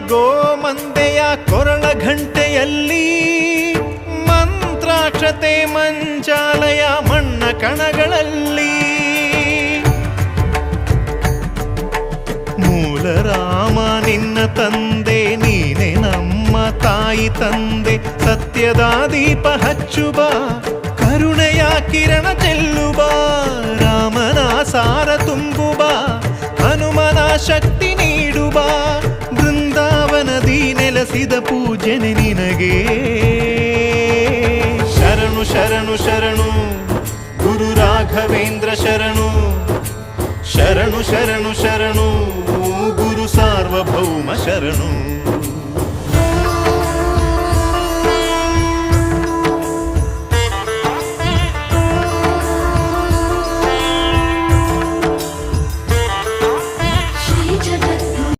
ಗೋಮಂದೆಯ ಕೊರಳ ಘಂಟೆಯಲ್ಲಿ ಮಂತ್ರಾಕ್ಷತೆ ಮಂಚಾಲಯ ಮಣ್ಣ ಕಣಗಳಲ್ಲಿ ಮೂಲ ರಾಮ ನಿನ್ನ ತಂದೆ ನೀನೆ ನಮ್ಮ ತಾಯಿ ತಂದೆ ಸತ್ಯದ ದೀಪ ಹಚ್ಚುಬ ಕರುಣೆಯ ಕಿರಣ ಚೆಲ್ಲುಬ ರಾಮನ ಸಾರ ತುಂಬುಬ ಹನುಮನ ಶಕ್ತಿ ನೀಡುಬ ಬೃಂದಾವನದಿ ನೆಲೆಸಿದ ಪೂಜನೆ ನಿನಗೆ ಶರಣು ಶರಣು ಶರಣು ಗುರು ರಾಘವೇಂದ್ರ ಶರಣು ಶರಣು ಶರಣು ಶರಣು ಗುರು ಸಾರ್ವಭೌಮ ಶರಣು